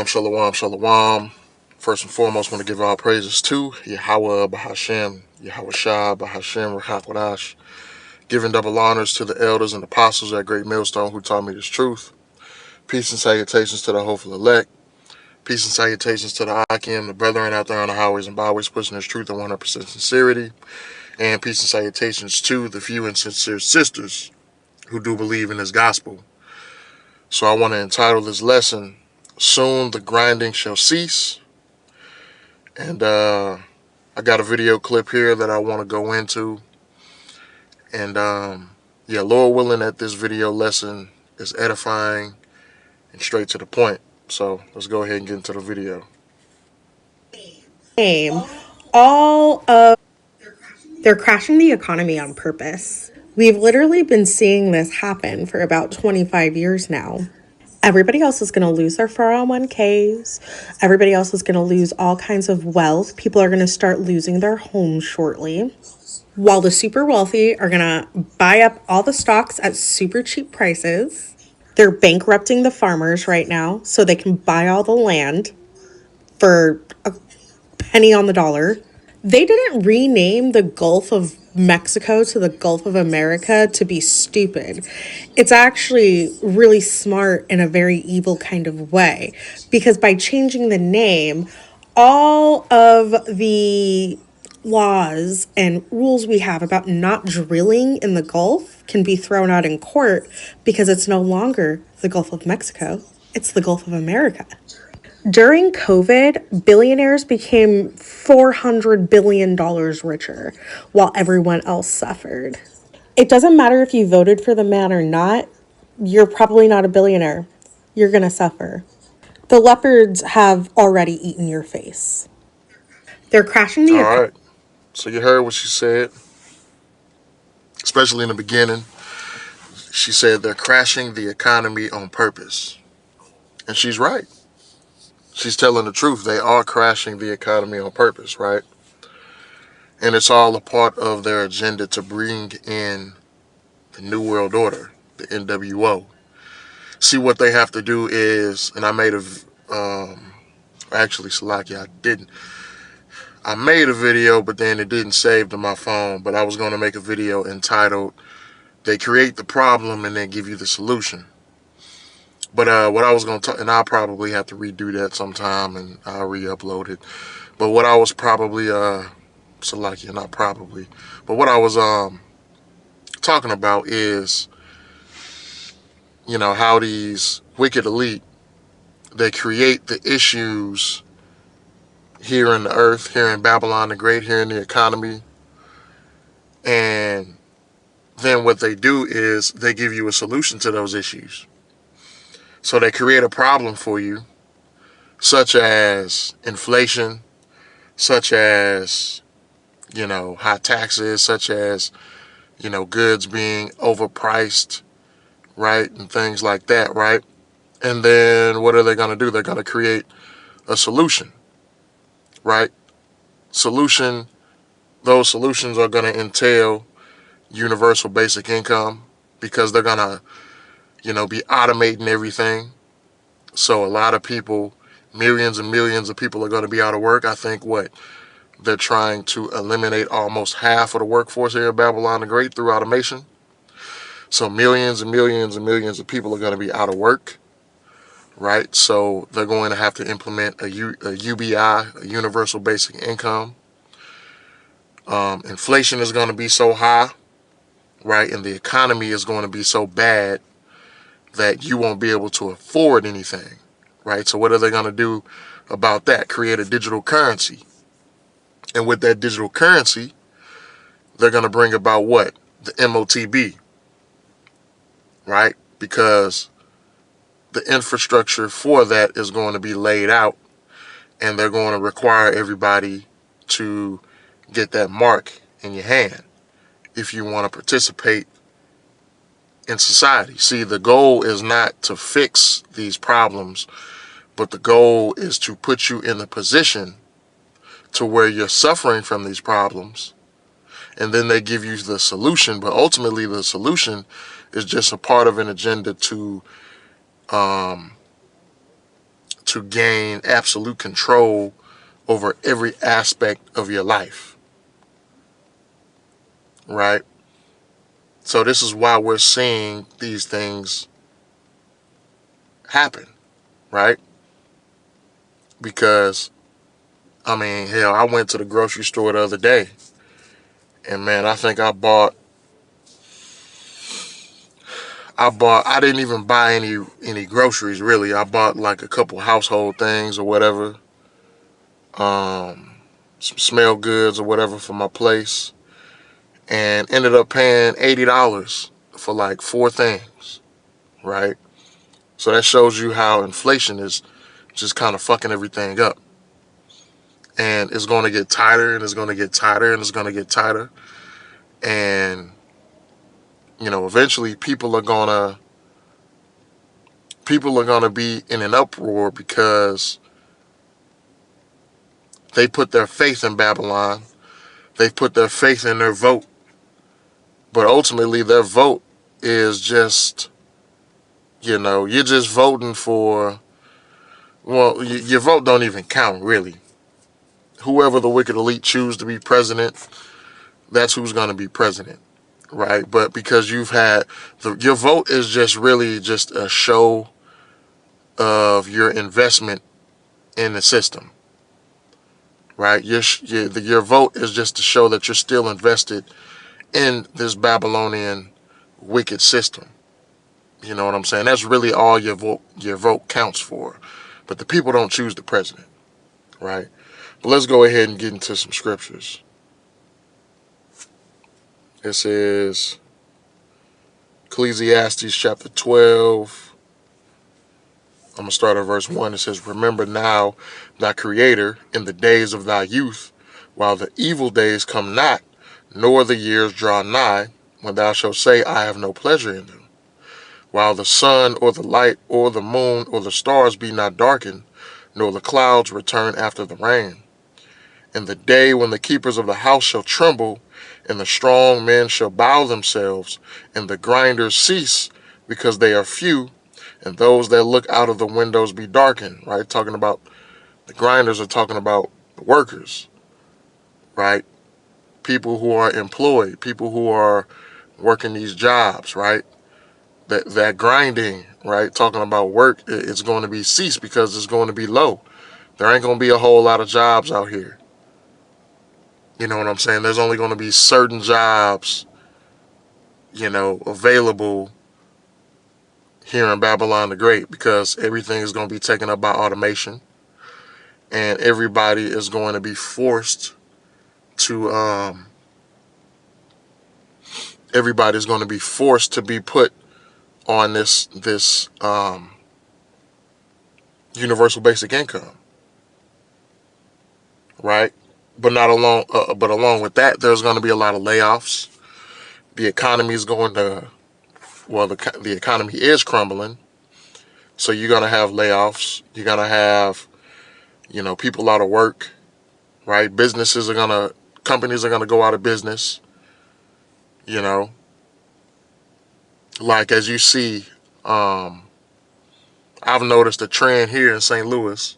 Shalom, shalom, shalom. First and foremost, want to give all praises to Yahweh, Bahashem, Yahweh Shah, Bahashem, Rahakwadash. Giving double honors to the elders and apostles at Great Millstone who taught me this truth. Peace and salutations to the hopeful elect. Peace and salutations to the Akim, the brethren out there on the highways and byways pushing this truth in 100% sincerity. And peace and salutations to the few and sincere sisters who do believe in this gospel. So I want to entitle this lesson, Soon the Grinding Shall Cease. And I got a video clip here that I want to go into. And Lord willing that this video lesson is edifying and straight to the point. So let's go ahead and get into the video. All of they're crashing the economy on purpose. We've literally been seeing this happen for about 25 years now. Everybody else is going to lose their 401ks. Everybody else is going to lose all kinds of wealth. People are going to start losing their homes shortly. While the super wealthy are going to buy up all the stocks at super cheap prices. They're bankrupting the farmers right now so they can buy all the land for a penny on the dollar. They didn't rename the Gulf of Mexico to the Gulf of America to be stupid. It's actually really smart in a very evil kind of way, because by changing the name, all of the laws and rules we have about not drilling in the Gulf can be thrown out in court, because it's no longer the Gulf of Mexico, it's the Gulf of America. During COVID, billionaires became $400 billion richer while everyone else suffered. It doesn't matter if you voted for the man or not, you're probably not a billionaire. You're going to suffer. The leopards have already eaten your face. They're crashing the All right. So you heard what she said, especially in the beginning. She said they're crashing the economy on purpose. And she's right. She's telling the truth. They are crashing the economy on purpose, right? And it's all a part of their agenda to bring in the New World Order, the NWO. See, what they have to do is, and I made actually, Salakia, I didn't. I made a video, but then it didn't save to my phone. But I was going to make a video entitled, They Create the Problem and Then Give You the Solution. But what I was going to, and I'll probably have to redo that sometime, and I'll re-upload it. But what I was probably, Salakia, not probably, but what I was talking about is, how these wicked elite, they create the issues here in the earth, here in Babylon the Great, here in the economy. And then what they do is they give you a solution to those issues. So they create a problem for you, such as inflation, such as, high taxes, such as, goods being overpriced, right? And things like that, right? And then what are they going to do? They're going to create a solution, right? Those solutions are going to entail universal basic income, because they're going to, be automating everything. So a lot of people, millions and millions of people are going to be out of work. I think they're trying to eliminate almost half of the workforce here in Babylon the Great through automation. So millions and millions and millions of people are going to be out of work, right? So they're going to have to implement a UBI, a universal basic income. Inflation is going to be so high, right? And the economy is going to be so bad that you won't be able to afford anything, right? So what are they going to do about that? Create a digital currency. And with that digital currency, they're going to bring about what? The MOTB, right? Because the infrastructure for that is going to be laid out, and they're going to require everybody to get that mark in your hand if you want to participate in society. See, the goal is not to fix these problems, but the goal is to put you in the position to where you're suffering from these problems, and then they give you the solution. But ultimately, the solution is just a part of an agenda to to gain absolute control over every aspect of your life, right? So this is why we're seeing these things happen, right? Because, I mean, hell, I went to the grocery store the other day, and man, I think I didn't even buy any groceries really. I bought like a couple household things or whatever, um, some smell goods or whatever for my place, and ended up paying $80 for like four things, right? So that shows you how inflation is just kind of fucking everything up. And it's going to get tighter and it's going to get tighter and it's going to get tighter. And, eventually people are going to be in an uproar because they put their faith in Babylon. They put their faith in their vote. But ultimately their vote is just, you're just voting for, well, your vote don't even count really. Whoever the wicked elite choose to be president, that's who's going to be president, right? But because your vote is just really just a show of your investment in the system, right? Your vote is just to show that you're still invested in this Babylonian wicked system. You know what I'm saying? That's really all your vote counts for. But the people don't choose the president, right? But let's go ahead and get into some scriptures. This is Ecclesiastes chapter 12. I'm going to start at verse 1. It says, "Remember now thy Creator in the days of thy youth, while the evil days come not, nor the years draw nigh, when thou shalt say, I have no pleasure in them. While the sun or the light or the moon or the stars be not darkened, nor the clouds return after the rain. In the day when the keepers of the house shall tremble, and the strong men shall bow themselves, and the grinders cease, because they are few, and those that look out of the windows be darkened," right? Talking about the grinders are talking about the workers, right? People who are employed, people who are working these jobs, right? That grinding, right? Talking about work, it's going to be ceased because it's going to be low. There ain't going to be a whole lot of jobs out here. You know what I'm saying? There's only going to be certain jobs, available here in Babylon the Great, because everything is going to be taken up by automation, and everybody is going to be forced to everybody's going to be forced to be put on this universal basic income, right? But along with that, there's going to be a lot of layoffs. The economy is going to well, the economy is crumbling, so you're going to have layoffs. You're going to have people out of work, right? Companies are going to go out of business, you know, like as you see, I've noticed a trend here in St. Louis.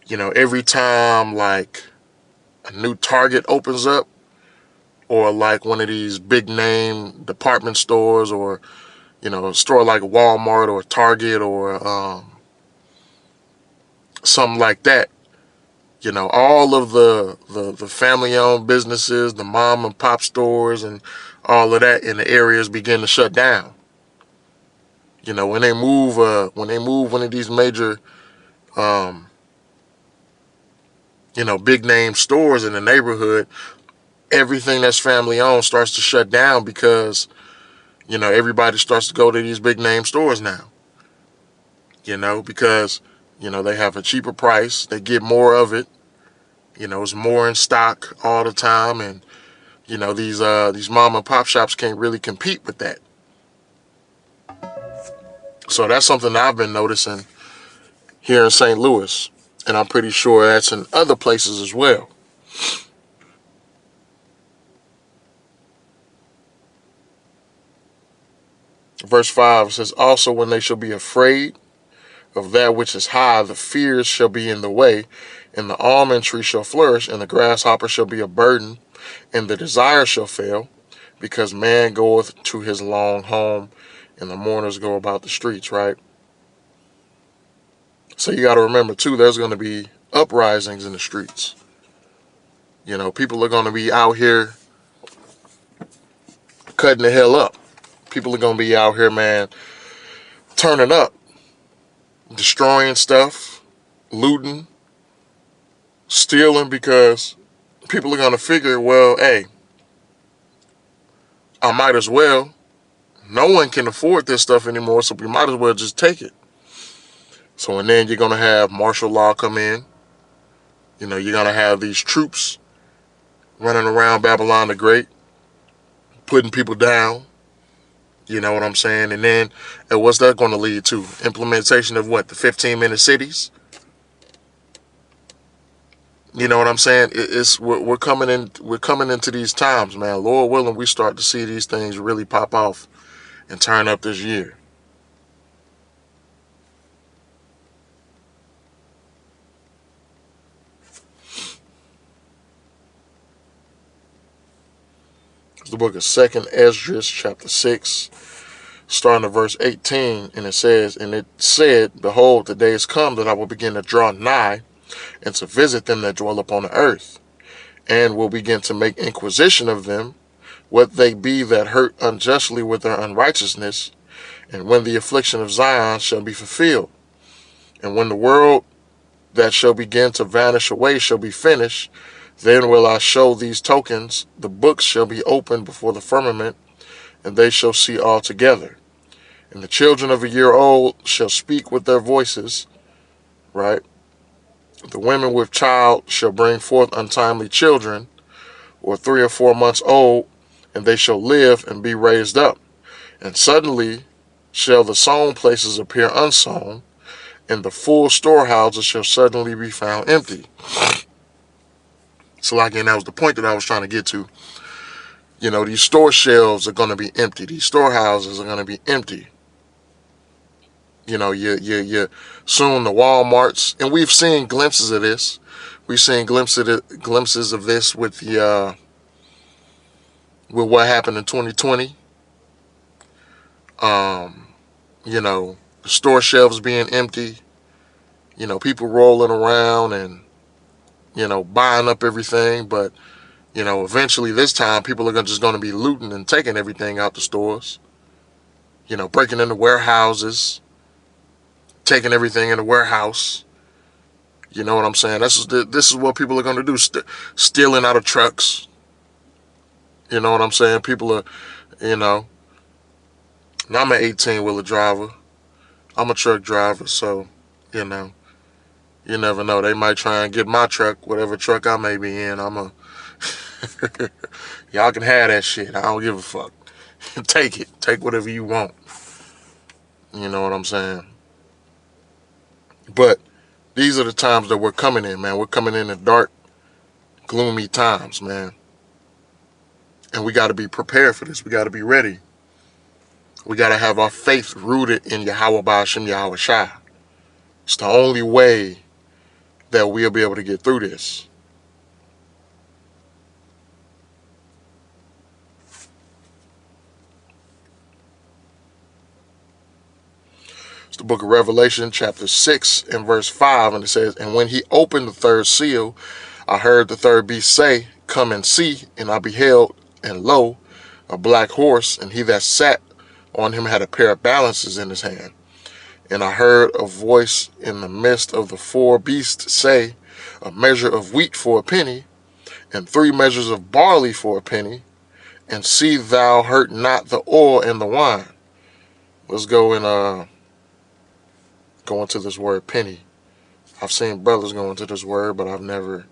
Every time like a new Target opens up, or like one of these big name department stores, or a store like Walmart or Target, or something like that. All of the family owned businesses, the mom and pop stores, and all of that in the areas begin to shut down. When they move one of these major um, big name stores in the neighborhood, everything that's family owned starts to shut down, because everybody starts to go to these big name stores now. Because they have a cheaper price, they get more of it. It's more in stock all the time, and these mom and pop shops can't really compete with that. So that's something that I've been noticing here in St. Louis, and I'm pretty sure that's in other places as well. Verse 5 says, "Also when they shall be afraid of that which is high, the fears shall be in the way, and the almond tree shall flourish, and the grasshopper shall be a burden, and the desire shall fail, because man goeth to his long home, and the mourners go about the streets, right? So you got to remember, too, there's going to be uprisings in the streets. You know, people are going to be out here cutting the hell up. People are going to be out here, man, turning up, destroying stuff, looting, stealing, because people are going to figure, well, hey, I might as well. No one can afford this stuff anymore, so we might as well just take it. So, and then you're going to have martial law come in. You know, you're going to have these troops running around Babylon the Great, putting people down. You know what I'm saying? And then, what's that going to lead to? Implementation of what? The 15-minute cities? You know what I'm saying? We're coming in. We're coming into these times, man. Lord willing, we start to see these things really pop off and turn up this year. It's the book of 2nd Esdras, chapter 6, starting at verse 18, and it says, "And it said, Behold, the day is come that I will begin to draw nigh, and to visit them that dwell upon the earth, and will begin to make inquisition of them, what they be that hurt unjustly with their unrighteousness, and when the affliction of Zion shall be fulfilled, and when the world that shall begin to vanish away shall be finished, then will I show these tokens. The books shall be opened before the firmament, and they shall see all together. And the children of a year old shall speak with their voices," right? "The women with child shall bring forth untimely children, or 3 or 4 months old, and they shall live and be raised up. And suddenly shall the sown places appear unsown, and the full storehouses shall suddenly be found empty." So again, that was the point that I was trying to get to. You know, these store shelves are going to be empty. These storehouses are going to be empty. You know, you soon the Walmarts, and we've seen glimpses of this. We've seen glimpses of this with the with what happened in 2020. You know, the store shelves being empty. You know, people rolling around and, you know, buying up everything, but, you know, eventually this time people are just going to be looting and taking everything out the stores. You know, breaking into warehouses, taking everything in the warehouse. You know what I'm saying? This is what people are going to do, stealing out of trucks. You know what I'm saying? People are, you know, now I'm an 18-wheeler driver. I'm a truck driver, so, you know, you never know. They might try and get my truck, whatever truck I may be in. Y'all can have that shit. I don't give a fuck. Take it. Take whatever you want. You know what I'm saying? But these are the times that we're coming in, man. We're coming in the dark, gloomy times, man. And we got to be prepared for this. We got to be ready. We got to have our faith rooted in Yahweh Ba'ashem Yahweh Shai. It's the only way that we'll be able to get through this. It's the book of Revelation, chapter 6 and verse 5, and it says, "And when he opened the third seal, I heard the third beast say, Come and see. And I beheld, and lo, a black horse, and he that sat on him had a pair of balances in his hand. And I heard a voice in the midst of the 4 beasts say, A measure of wheat for a penny, and 3 measures of barley for a penny, and see thou hurt not the oil and the wine." Let's go into this word penny. I've seen brothers go into this word, but I've never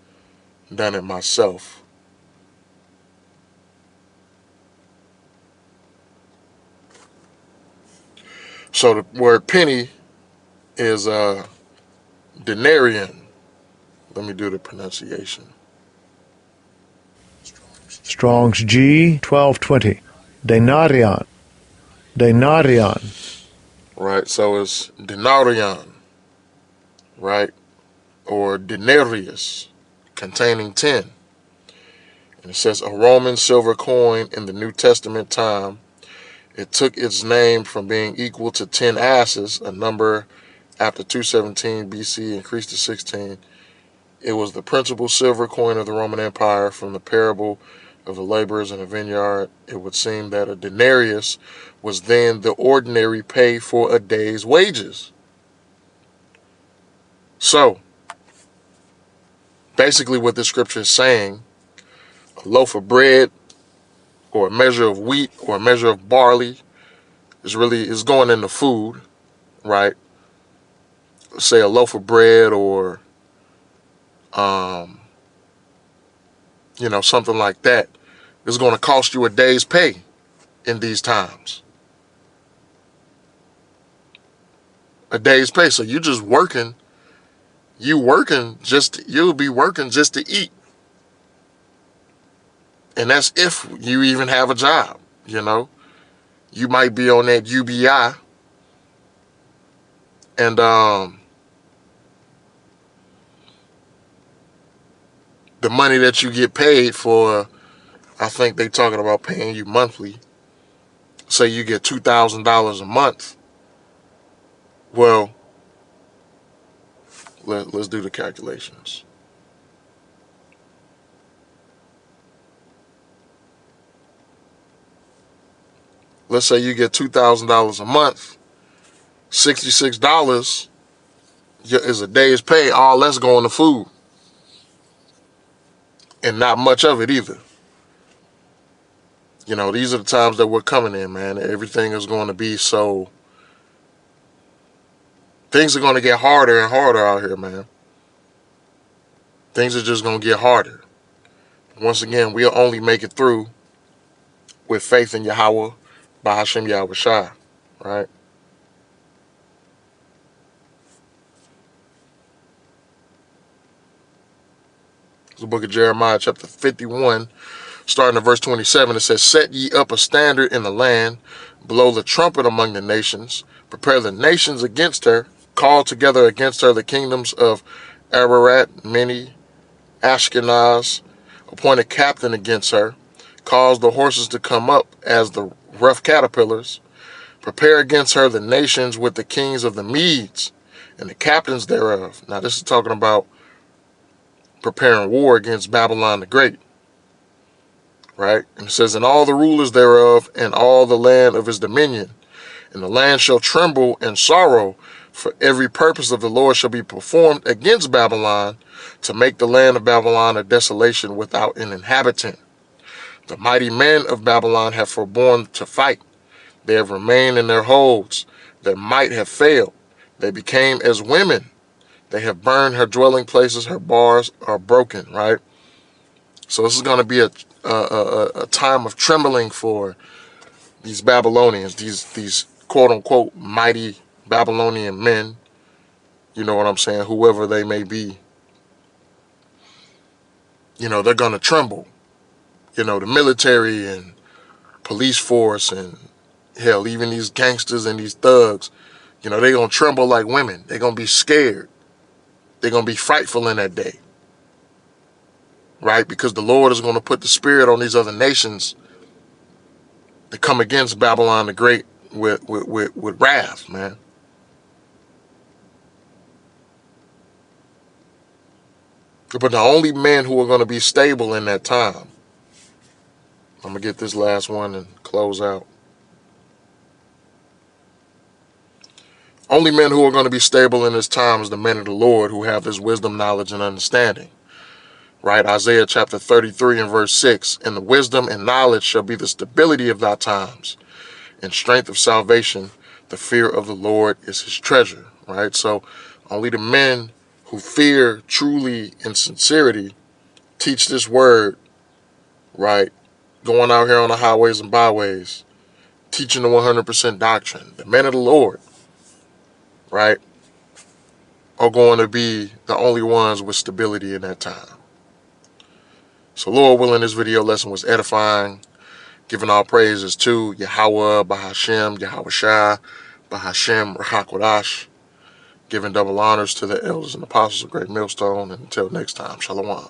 done it myself. So the word penny is denarian. Let me do the pronunciation. Strong's G 1220. Denarian. Denarian. Right, so it's denarian. right? Or denarius, containing 10. And it says a Roman silver coin in the New Testament time. It took its name from being equal to 10 asses, a number after 217 BC increased to 16. It was the principal silver coin of the Roman Empire. From the parable of the laborers in a vineyard, it would seem that a denarius was then the ordinary pay for a day's wages. So, basically what this scripture is saying, a loaf of bread or a measure of wheat or a measure of barley is going into food, right? Say a loaf of bread or something like that is going to cost you a day's pay in these times. A day's pay. So you'll be working just to eat. And that's if you even have a job, You might be on that UBI and the money that you get paid for, I think they talking about paying you monthly. Say you get $2,000 a month. Well, let's do the calculations. Let's say you get $2,000 a month. $66 is a day's pay. All that's going to food. And not much of it either. These are the times that we're coming in, man. Everything is going to be so... Things are going to get harder and harder out here, man. Things are just going to get harder. Once again, we'll only make it through with faith in Yahweh, Bahashem Yahweh Shai, right? It's the book of Jeremiah, chapter 51, starting at verse 27. It says, set ye up a standard in the land, blow the trumpet among the nations, prepare the nations against her, call together against her the kingdoms of Ararat, Mini, Ashkenaz, appoint a captain against her, cause the horses to come up as the rough caterpillars, prepare against her the nations with the kings of the Medes and the captains thereof. Now this is talking about preparing war against Babylon the Great, right? And it says, and all the rulers thereof and all the land of his dominion, and the land shall tremble and sorrow, for every purpose of the Lord shall be performed against Babylon, to make the land of Babylon a desolation without an inhabitant. The mighty men of Babylon have forborne to fight. They have remained in their holds. Their might have failed. They became as women. They have burned her dwelling places. Her bars are broken, right? So this is going to be a time of trembling for these Babylonians, these quote unquote mighty Babylonian men. You know what I'm saying? Whoever they may be. They're going to tremble. The military and police force and hell, even these gangsters and these thugs, they're going to tremble like women. They're going to be scared. They're going to be frightful in that day. Right? Because the Lord is going to put the spirit on these other nations to come against Babylon the Great with wrath, man. But the only men who are going to be stable in that time, I'm going to get this last one and close out. Only men who are going to be stable in this time is the men of the Lord who have this wisdom, knowledge, and understanding. Right? Isaiah chapter 33 and verse 6. And the wisdom and knowledge shall be the stability of thy times, and strength of salvation. The fear of the Lord is his treasure. Right? So only the men who fear truly in sincerity teach this word, right? Going out here on the highways and byways, teaching the 100% doctrine. The men of the Lord, right, are going to be the only ones with stability in that time. So Lord willing, this video lesson was edifying, giving all praises to Yahweh, Bahashem, Yahweh Shai, Bahashem, Rahakwadash, Giving double honors to the elders and apostles of Great Millstone. And until next time, Shalom.